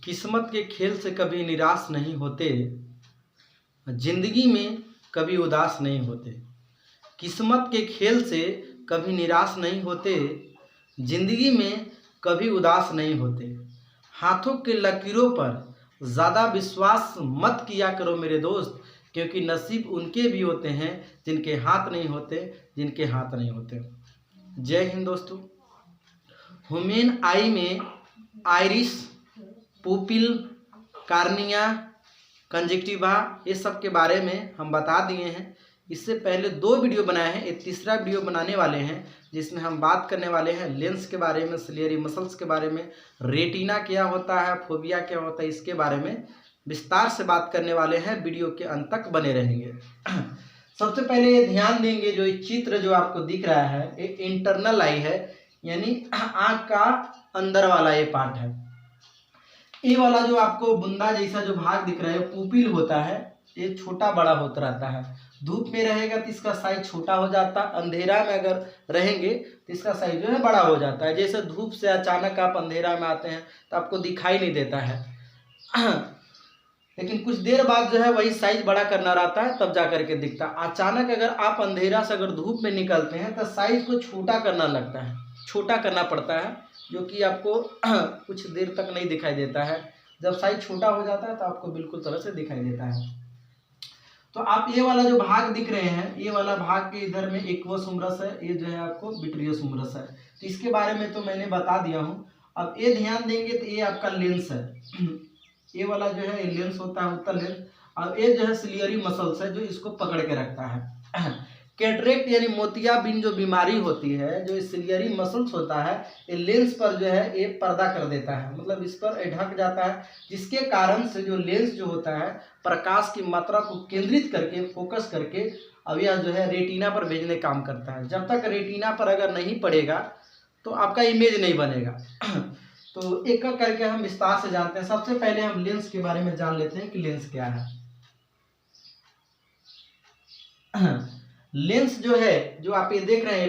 किस्मत के खेल से कभी निराश नहीं होते, जिंदगी में कभी उदास नहीं होते। किस्मत के खेल से कभी निराश नहीं होते, जिंदगी में कभी उदास नहीं होते। हाथों के लकीरों पर ज़्यादा विश्वास मत किया करो मेरे दोस्त, क्योंकि नसीब उनके भी होते हैं जिनके हाथ नहीं होते, जिनके हाथ नहीं होते। जय हिंद दोस्तों। ह्यूमन आई में आइरिस, पुपिल, कार्निया, कंजक्टिवा, ये सब के बारे में हम बता दिए हैं। इससे पहले 2 वीडियो बनाए हैं, एक तीसरा वीडियो बनाने वाले हैं जिसमें हम बात करने वाले हैं लेंस के बारे में, सिलियरी मसल्स के बारे में, रेटिना क्या होता है, फोबिया क्या होता है, इसके बारे में विस्तार से बात करने वाले हैं। वीडियो के अंत तक बने रहेंगे। सबसे पहले ये ध्यान देंगे, जो ये चित्र जो आपको दिख रहा है ये इंटरनल आई है, यानी आँख का अंदर वाला ये पार्ट है। ये वाला जो आपको बुंदा जैसा जो भाग दिख रहा है पुपिल होता है, ये छोटा बड़ा होता रहता है। धूप में रहेगा तो इसका साइज छोटा हो जाता है, अंधेरा में अगर रहेंगे तो इसका साइज जो है बड़ा हो जाता है। जैसे धूप से अचानक आप अंधेरा में आते हैं तो आपको दिखाई नहीं देता है, लेकिन कुछ देर बाद जो है वही साइज बड़ा करना रहता है, तब जा करके दिखता है। अचानक अगर आप अंधेरा से अगर धूप में निकलते हैं तो साइज को छोटा करना लगता है, छोटा करना पड़ता है, जो कि आपको कुछ देर तक नहीं दिखाई देता है। जब साइज छोटा हो जाता है तो आपको बिल्कुल तरह से दिखाई देता है। तो आप ये वाला जो भाग दिख रहे हैं, ये वाला भाग के इधर में एक्वस ह्यूमरस है, ये जो है आपको विट्रियस ह्यूमरस है। तो इसके बारे में तो मैंने बता दिया हूँ। अब ये ध्यान देंगे तो ये आपका लेंस है, ये वाला जो है ये लेंस होता है, उत्तल लेंस। अब ये जो है सिलियरी मसल्स है जो इसको पकड़ के रखता है। कैटरेक्ट यानी मोतियाबिंद जो बीमारी होती है, जो सिलियरी मसल्स होता है, ये लेंस पर जो है ये पर्दा कर देता है, मतलब इस पर ढक जाता है, जिसके कारण से जो लेंस जो होता है प्रकाश की मात्रा को केंद्रित करके, फोकस करके अब यह जो है रेटिना पर भेजने काम करता है। जब तक रेटिना पर अगर नहीं पड़ेगा तो आपका इमेज नहीं बनेगा। तो एक एक करके हम विस्तार से जानते हैं। सबसे पहले हम लेंस के बारे में जान लेते हैं कि लेंस क्या है। लेंस जो है, जो आप ये देख रहे हैं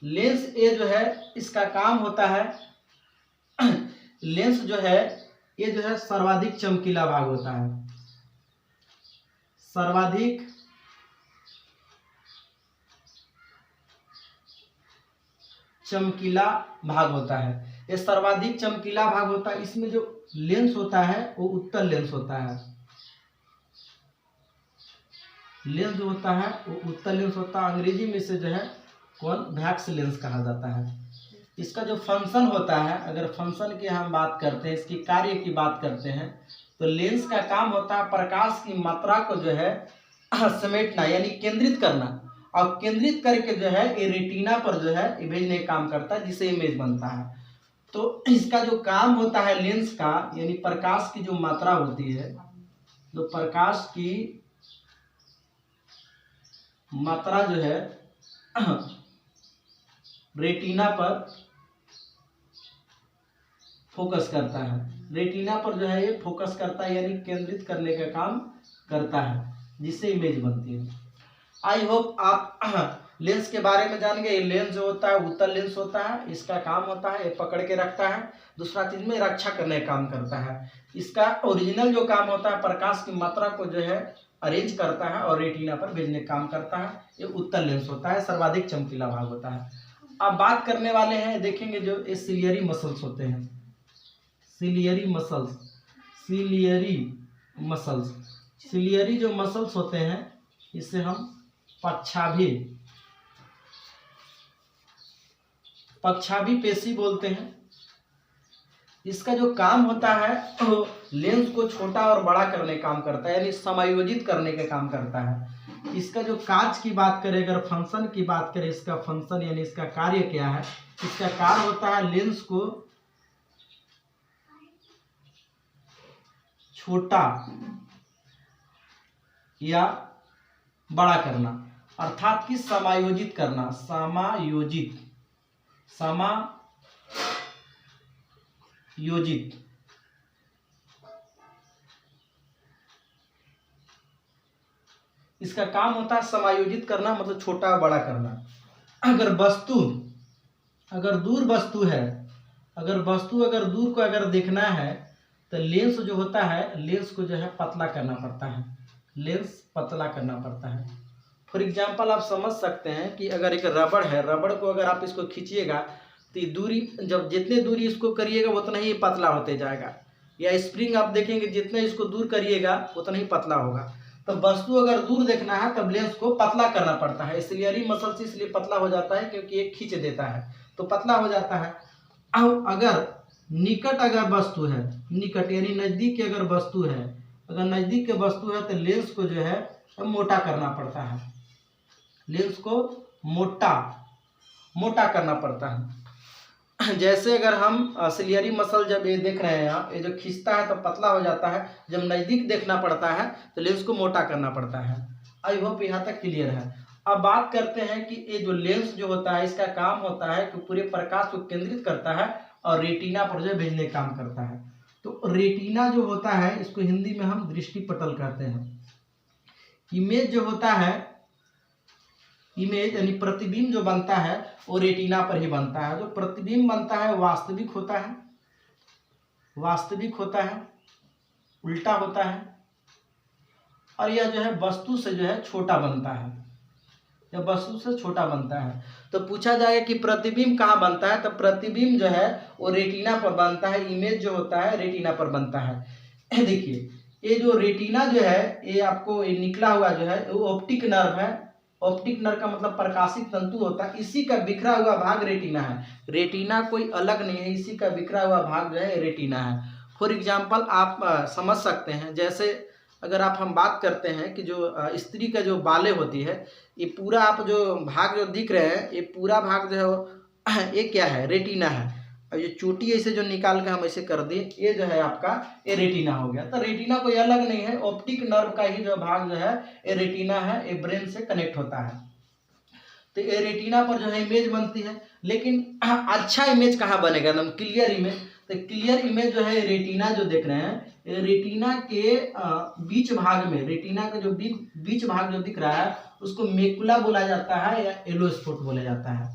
लेंस ये जो है इसका काम होता है, लेंस जो है ये जो है सर्वाधिक चमकीला भाग होता है, सर्वाधिक चमकीला भाग होता है। ये सर्वाधिक चमकीला भाग होता है। इसमें जो लेंस होता है वो उत्तल लेंस होता है, लेंस जो होता है वो उत्तल लेंस होता है। अंग्रेजी में से जो है कॉन्वेक्स लेंस कहा जाता है। इसका जो फंक्शन होता है, अगर फंक्शन की हम बात करते हैं, इसकी कार्य की बात करते हैं, तो लेंस का काम होता है प्रकाश की मात्रा को जो है समेटना, यानी केंद्रित करना, और केंद्रित करके जो है ये रेटिना पर जो है ये भेजने का काम करता है, जिससे इमेज बनता है। तो इसका जो काम होता है लेंस का, यानी प्रकाश की जो मात्रा होती है, जो प्रकाश की मात्रा जो है रेटिना पर फोकस करता है, रेटिना पर जो है ये फोकस करता है, यानी केंद्रित करने का काम करता है, जिससे इमेज बनती है। आई होप आप लेंस के बारे में जान गए। लेंस जो होता है उत्तल लेंस होता है, इसका काम होता है ये पकड़ के रखता है, दूसरा चीज में रक्षा करने का काम करता है। इसका ओरिजिनल जो काम होता है प्रकाश की मात्रा को जो है अरेंज करता है और रेटिना पर भेजने का काम करता है। ये उत्तल लेंस होता है, सर्वाधिक चमकीला भाग होता है। अब बात करने वाले हैं, देखेंगे जो ये सिलियरी मसल्स होते हैं, ciliary muscles, ciliary muscles, ciliary जो मसल्स होते हैं इसे हम पक्षाभी पेशी बोलते हैं। इसका जो काम होता है तो लेंस को छोटा और बड़ा करने का काम करता है, यानी समायोजित करने का काम करता है। इसका जो काज की बात करें, अगर फंक्शन की बात करें, इसका फंक्शन यानी इसका कार्य क्या है, इसका कार्य होता है लेंस को छोटा या बड़ा करना, अर्थात कि समायोजित करना, समायोजित इसका काम होता है समायोजित करना, मतलब छोटा बड़ा करना। अगर दूर वस्तु है, अगर दूर को अगर देखना है तो लेंस जो होता है, लेंस को जो है पतला करना पड़ता है, लेंस पतला करना पड़ता है। फॉर एग्जांपल आप समझ सकते हैं कि अगर एक रबड़ है, रबड़ को अगर आप इसको खींचिएगा तो ये दूरी, जब जितने दूरी इसको करिएगा उतना ही पतला होते जाएगा। या स्प्रिंग आप देखेंगे जितने इसको दूर करिएगा उतना ही पतला होगा। तो वस्तु अगर दूर देखना है तब लेंस को पतला करना पड़ता है। सिलियरी मसल से इसलिए पतला हो जाता है क्योंकि ये खींच देता है तो पतला हो जाता है। अब अगर निकट अगर वस्तु है, निकट यानी नज़दीक की अगर वस्तु है, अगर नज़दीक की वस्तु है तो लेंस को जो है मोटा करना पड़ता है, लेंस को मोटा करना पड़ता है। जैसे अगर हम सिलियरी मसल जब ये देख रहे हैं आप, ये जो खींचता है तो पतला हो जाता है, जब नज़दीक देखना पड़ता है तो लेंस को मोटा करना पड़ता है। आई होप यहाँ तक क्लियर है। अब बात करते हैं कि ये जो लेंस जो होता है इसका काम होता है कि पूरे प्रकाश को केंद्रित करता है और रेटिना पर जो भेजने का काम करता है। तो रेटिना जो होता है इसको हिंदी में हम दृष्टि पटल कहते हैं। इमेज जो होता है, इमेज यानी प्रतिबिंब जो बनता है वो रेटिना पर ही बनता है। जो प्रतिबिंब बनता है वास्तविक होता है, वास्तविक होता है, उल्टा होता है, और यह जो है वस्तु से जो है छोटा बनता है, यह वस्तु से छोटा बनता है। तो पूछा जाएगा कि प्रतिबिंब कहाँ बनता है, तो प्रतिबिंब जो है वो रेटिना पर बनता है, इमेज जो होता है रेटिना पर बनता है। देखिए ये जो रेटिना जो है ये आपको ये निकला हुआ जो है वो ऑप्टिक नर्व है। ऑप्टिक नर्व का मतलब प्रकाशित तंतु होता है, इसी का बिखरा हुआ भाग रेटिना है। रेटिना कोई अलग नहीं है, इसी का बिखरा हुआ भाग जो है रेटिना है। फॉर एग्जांपल आप समझ सकते हैं, जैसे अगर आप हम बात करते हैं कि जो स्त्री का जो बालें होती है, ये पूरा आप जो भाग जो दिख रहे हैं ये पूरा भाग जो है ये क्या है, रेटिना है। और ये चोटी ऐसे जो निकाल के हम ऐसे कर दें ये जो है आपका ये रेटिना हो गया। तो रेटिना कोई अलग नहीं है, ऑप्टिक नर्व का ही जो भाग जो है ये रेटिना है, ये ब्रेन से कनेक्ट होता है। तो ये रेटिना पर जो है इमेज बनती है। लेकिन अच्छा इमेज कहाँ बनेगा, एकदम क्लियर इमेज। तो क्लियर इमेज जो है रेटिना जो देख रहे हैं, रेटिना के बीच भाग में, रेटिना का जो बीच भाग जो दिख रहा है उसको मेकुला बोला जाता है या येलो स्पॉट बोला जाता है।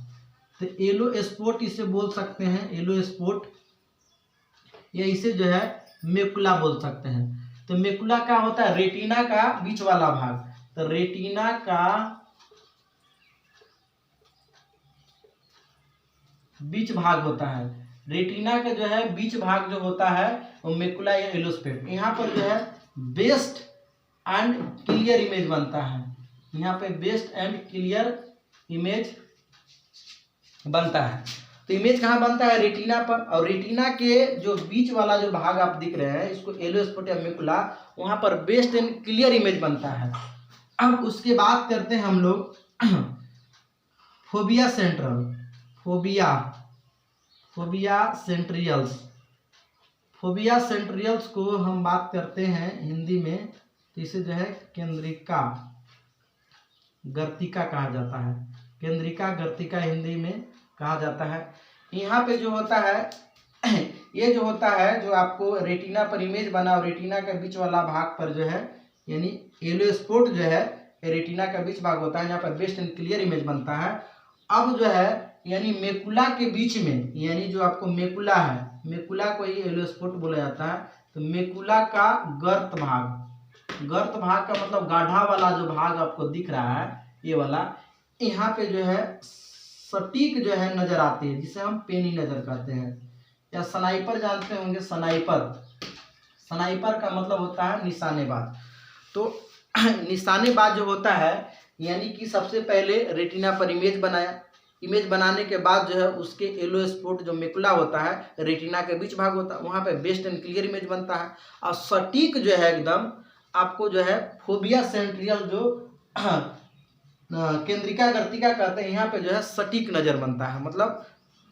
तो येलो स्पॉट इसे बोल सकते हैं, येलो स्पॉट, या इसे जो है मेकुला बोल सकते हैं। तो मेकुला क्या होता है, रेटिना का बीच वाला भाग। तो रेटिना का बीच भाग होता है, रेटिना का जो है बीच भाग जो होता है वो मेकुला या येलो स्पॉट। यहाँ पर जो है बेस्ट एंड क्लियर इमेज बनता है, यहाँ पे बेस्ट एंड क्लियर इमेज बनता है। तो इमेज कहाँ बनता है, रेटिना पर। और रेटिना के जो बीच वाला जो भाग आप दिख रहे हैं इसको येलो स्पॉट या मेकुला, वहाँ पर बेस्ट एंड क्लियर इमेज बनता है। अब उसके बाद करते हैं हम लोग फोबिया सेंट्रल, फोबिया सेंट्रियल्स। फोबिया सेंट्रियल्स को हम बात करते हैं हिंदी में, तो इसे जो है केंद्रिका गर्तिका कहा जाता है, केंद्रिका गर्तिका हिंदी में कहा जाता है। यहाँ पे जो होता है ये जो होता है जो आपको रेटिना पर इमेज बना, और रेटिना के बीच वाला भाग पर जो है यानी येलो स्पॉट जो है रेटिना का बीच भाग होता है, यहाँ पर बेस्ट एंड क्लियर इमेज बनता है। अब जो है यानी मेकुला के बीच में, यानी जो आपको मेकुला है, मेकुला को ही येलो स्पॉट बोला जाता है। तो मेकुला का गर्त भाग, गर्त भाग का मतलब गाढ़ा वाला जो भाग आपको दिख रहा है ये वाला, यहाँ पे जो है सटीक जो है नजर आती है, जिसे हम पेनी नजर कहते हैं, या स्नाइपर जानते होंगे, स्नाइपर, स्नाइपर का मतलब होता है निशानेबाज। तो निशानेबाज जो होता है यानी कि सबसे पहले रेटिना पर इमेज बनाया, इमेज बनाने के बाद जो है उसके येलो स्पॉट जो मेकुला होता है रेटिना के बीच भाग होता है, वहाँ पे बेस्ट एंड क्लियर इमेज बनता है। और सटीक जो है एकदम आपको जो है फोबिया सेंट्रियल जो केंद्रिका गर्तिका कहते हैं, यहाँ पे जो है सटीक नज़र बनता है, मतलब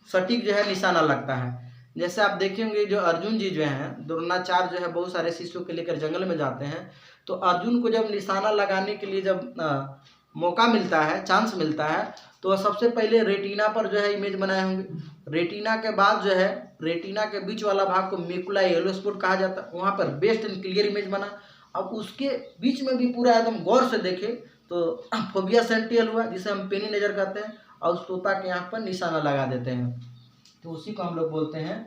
सटीक जो है निशाना लगता है। जैसे आप देखेंगे जो अर्जुन जी जो हैं द्रोणाचार्य जो है बहुत सारे शिष्यों के लेकर जंगल में जाते हैं, तो अर्जुन को जब निशाना लगाने के लिए जब मौका मिलता है, चांस मिलता है, तो वह सबसे पहले रेटिना पर जो है इमेज बनाए होंगे। रेटिना के बाद जो है रेटिना के बीच वाला भाग को मेकुला येलो स्पॉट कहा जाता है, वहाँ पर बेस्ट एंड क्लियर इमेज बना। अब उसके बीच में भी पूरा एकदम गौर से देखें तो फोबिया सेंट्रियल हुआ, जिसे हम पेनी नज़र कहते हैं, और उस तोता के आँख पर निशाना लगा देते हैं, तो उसी को हम लोग बोलते हैं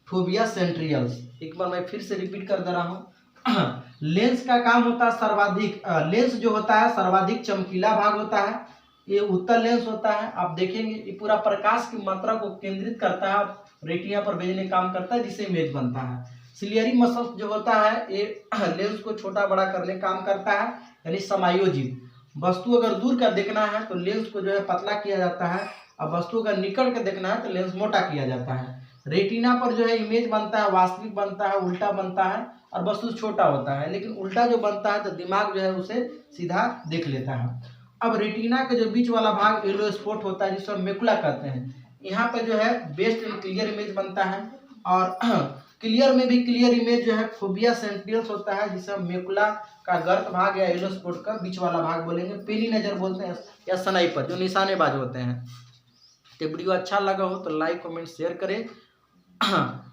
फोबिया सेंट्रियल्स। एक बार मैं फिर से रिपीट कर दे रहा हूँ। लेंस का काम होता है सर्वाधिक, लेंस जो होता है सर्वाधिक चमकीला भाग होता है, ये उत्तल लेंस होता है। आप देखेंगे ये पूरा प्रकाश की मात्रा को केंद्रित करता है, रेटिना पर भेजने का काम करता है, जिससे इमेज बनता है। सिलियरी मसल्स जो होता है ये लेंस को छोटा बड़ा करने का काम करता है, यानी समायोजित। वस्तु अगर दूर का देखना है तो लेंस को जो है पतला किया जाता है, और वस्तु अगर निकट का देखना है तो लेंस मोटा किया जाता है। रेटिना पर जो है इमेज बनता है, वास्तविक बनता है, उल्टा बनता है, और वस्तु छोटा होता है। लेकिन उल्टा जो बनता है तो दिमाग जो है उसे सीधा देख लेता है। अब रेटिना के जो बीच वाला भाग येलो स्पॉट होता है, जिसको मेकुला कहते हैं, यहाँ पे जो है बेस्ट एंड क्लियर इमेज बनता है। और क्लियर में भी क्लियर इमेज जो है फोबिया सेंट्रियल्स होता है, जिसे हम मेकुला का गर्त भाग या येलो स्पॉट का बीच वाला भाग बोलेंगे, पेली नजर बोलते हैं, या स्नाइपर जो निशानेबाज होते हैं। तो वीडियो अच्छा लगा हो तो लाइक कमेंट शेयर करें।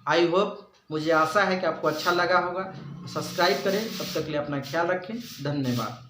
आई होप, मुझे आशा है कि आपको अच्छा लगा होगा। सब्सक्राइब करें। तब तक के लिए अपना ख्याल रखें। धन्यवाद।